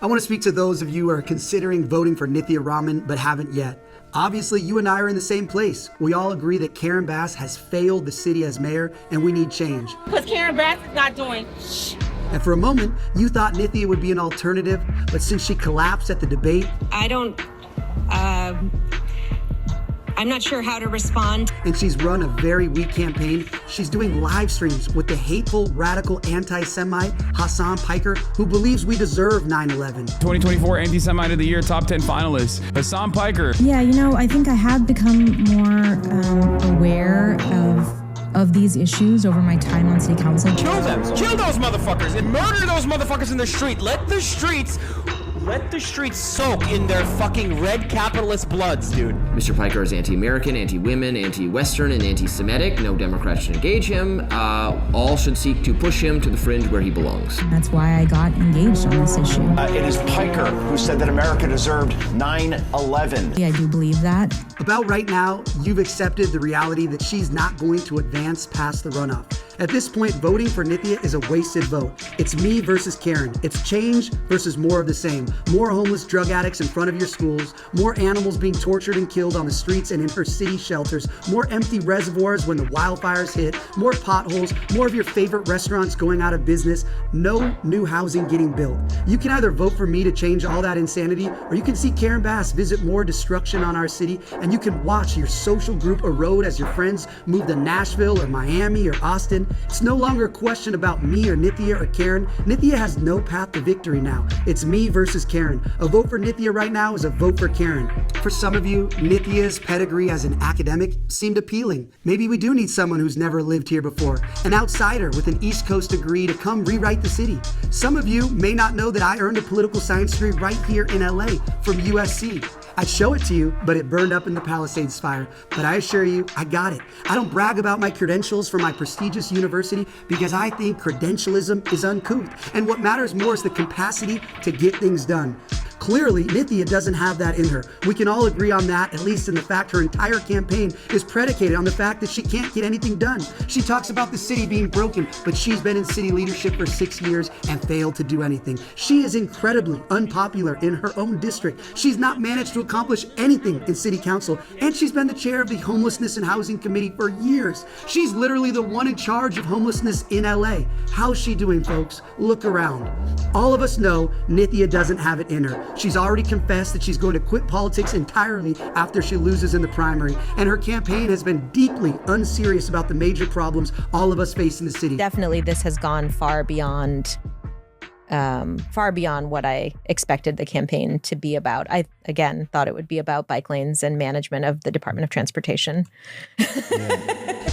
I want to speak to those of you who are considering voting for Nithya Raman but haven't yet. Obviously, you and I are in the same place. We all agree that Karen Bass has failed the city as mayor and we need change. Because Karen Bass is not doing shit. And for a moment, you thought Nithya would be an alternative, but since she collapsed at the debate, I'm not sure how to respond. And she's run a very weak campaign. She's doing live streams with the hateful, radical anti-Semite Hassan Piker, who believes we deserve 9/11. 2024 Anti-Semite of the Year top 10 finalist, Hassan Piker. Yeah, I think I have become more aware of these issues over my time on city council. Kill them. Kill those motherfuckers and murder those motherfuckers in the street. Let the streets soak in their fucking red capitalist bloods, dude. Mr. Piker is anti-American, anti-women, anti-Western, and anti-Semitic. No Democrats should engage him. All should seek to push him to the fringe where he belongs. That's why I got engaged on this issue. It is Piker who said that America deserved 9/11. Yeah, I do believe that. About right now, you've accepted the reality that she's not going to advance past the runoff. At this point, voting for Nithya is a wasted vote. It's me versus Karen. It's change versus more of the same. More homeless drug addicts in front of your schools, more animals being tortured and killed on the streets and in her city shelters, more empty reservoirs when the wildfires hit, more potholes, more of your favorite restaurants going out of business, no new housing getting built. You can either vote for me to change all that insanity, or you can see Karen Bass visit more destruction on our city, and you can watch your social group erode as your friends move to Nashville or Miami or Austin. It's no longer a question about me or Nithya or Karen. Nithya has no path to victory now. It's me versus Karen. A vote for Nithya right now is a vote for Karen. For some of you, Nithya's pedigree as an academic seemed appealing. Maybe we do need someone who's never lived here before, an outsider with an East Coast degree to come rewrite the city. Some of you may not know that I earned a political science degree right here in LA from USC. I'd show it to you, but it burned up in the Palisades fire. But I assure you, I got it. I don't brag about my credentials from my prestigious university because I think credentialism is uncouth. And what matters more is the capacity to get things done. Clearly, Nithya doesn't have that in her. We can all agree on that, at least in the fact her entire campaign is predicated on the fact that she can't get anything done. She talks about the city being broken, but she's been in city leadership for 6 years and failed to do anything. She is incredibly unpopular in her own district. She's not managed to accomplish anything in city council, and she's been the chair of the Homelessness and Housing Committee for years. She's literally the one in charge of homelessness in LA. How's she doing, folks? Look around. All of us know Nithya doesn't have it in her. She's already confessed that she's going to quit politics entirely after she loses in the primary, and her campaign has been deeply unserious about the major problems all of us face in the city. Definitely, this has gone far beyond what I expected the campaign to be about. I, again, thought it would be about bike lanes and management of the Department of Transportation.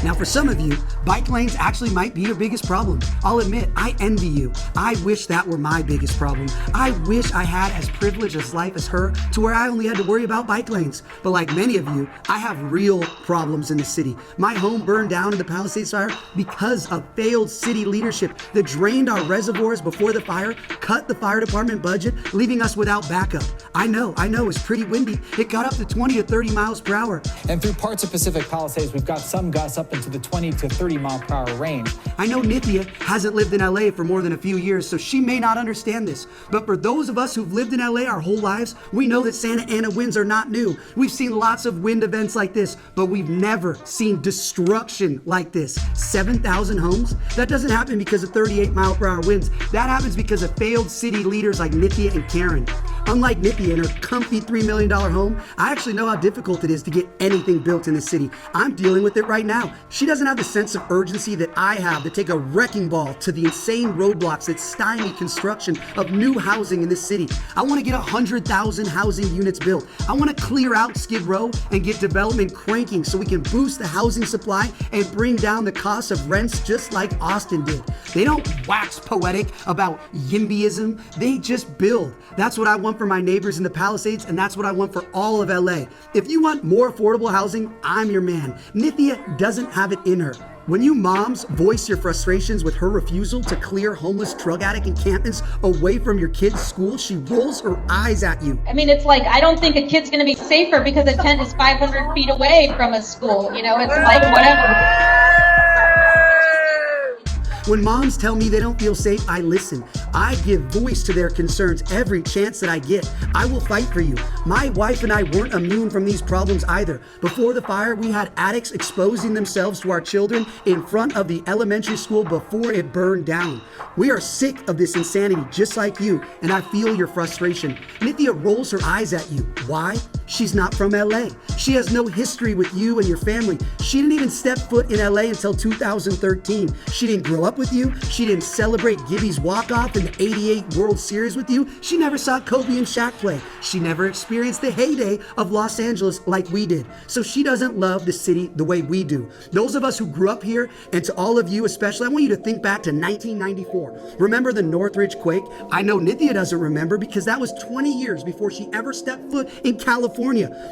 Now, for some of you, bike lanes actually might be your biggest problem. I'll admit, I envy you. I wish that were my biggest problem. I wish I had as privileged a life as her to where I only had to worry about bike lanes. But like many of you, I have real problems in the city. My home burned down in the Palisades fire because of failed city leadership that drained our reservoirs before the fire, cut the fire department budget, leaving us without backup. I know, it's pretty windy. It got up to 20 to 30 miles per hour. And through parts of Pacific Palisades, we've got some gusts up into the 20 to 30 mile per hour range. I know Nithya hasn't lived in LA for more than a few years, so she may not understand this. But for those of us who've lived in LA our whole lives, we know that Santa Ana winds are not new. We've seen lots of wind events like this, but we've never seen destruction like this. 7,000 homes? That doesn't happen because of 38 mile per hour winds. That happens because of failed city leaders like Nithya and Karen. Unlike Nithya in her comfy $3 million home, I actually know how difficult it is to get anything built in the city. I'm dealing with it right now. She doesn't have the sense of urgency that I have to take a wrecking ball to the insane roadblocks that stymie construction of new housing in this city. I want to get 100,000 housing units built. I want to clear out Skid Row and get development cranking so we can boost the housing supply and bring down the cost of rents just like Austin did. They don't wax poetic about YIMBYism, they just build. That's what I want for my neighbors in the Palisades, and that's what I want for all of LA. If you want more affordable housing, I'm your man. Nithya doesn't have it in her. When you moms voice your frustrations with her refusal to clear homeless drug addict encampments away from your kid's school, she rolls her eyes at you. I mean, it's like, I don't think a kid's going to be safer because a tent is 500 feet away from a school. It's like, whatever. When moms tell me they don't feel safe, I listen. I give voice to their concerns every chance that I get. I will fight for you. My wife and I weren't immune from these problems either. Before the fire, we had addicts exposing themselves to our children in front of the elementary school before it burned down. We are sick of this insanity just like you, and I feel your frustration. Nithya rolls her eyes at you. Why? She's not from LA. She has no history with you and your family. She didn't even step foot in LA until 2013. She didn't grow up with you. She didn't celebrate Gibby's walk-off in the '88 World Series with you. She never saw Kobe and Shaq play. She never experienced the heyday of Los Angeles like we did. So she doesn't love the city the way we do. Those of us who grew up here, and to all of you especially, I want you to think back to 1994. Remember the Northridge quake? I know Nithya doesn't remember because that was 20 years before she ever stepped foot in California.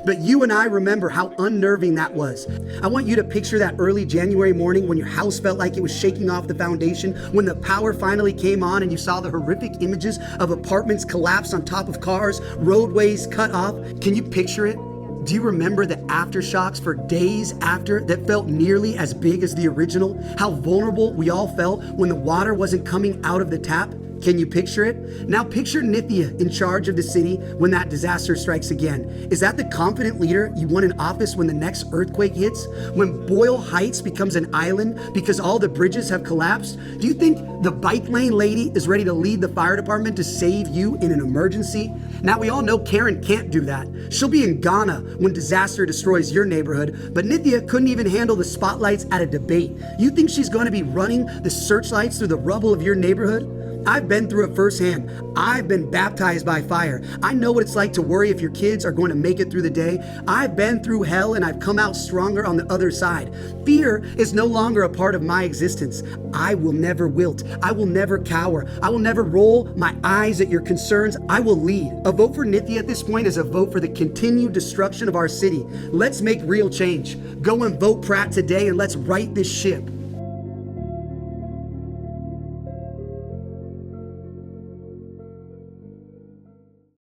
But you and I remember how unnerving that was. I want you to picture that early January morning when your house felt like it was shaking off the foundation, when the power finally came on and you saw the horrific images of apartments collapse on top of cars, roadways cut off. Can you picture it? Do you remember the aftershocks for days after that felt nearly as big as the original? How vulnerable we all felt when the water wasn't coming out of the tap? Can you picture it? Now picture Nithya in charge of the city when that disaster strikes again. Is that the confident leader you want in office when the next earthquake hits? When Boyle Heights becomes an island because all the bridges have collapsed? Do you think the bike lane lady is ready to lead the fire department to save you in an emergency? Now we all know Karen can't do that. She'll be in Ghana when disaster destroys your neighborhood, but Nithya couldn't even handle the spotlights at a debate. You think she's going to be running the searchlights through the rubble of your neighborhood? I've been through it firsthand. I've been baptized by fire. I know what it's like to worry if your kids are going to make it through the day. I've been through hell and I've come out stronger on the other side. Fear is no longer a part of my existence. I will never wilt. I will never cower. I will never roll my eyes at your concerns. I will lead. A vote for Nithya at this point is a vote for the continued destruction of our city. Let's make real change. Go and vote Pratt today and let's right this ship.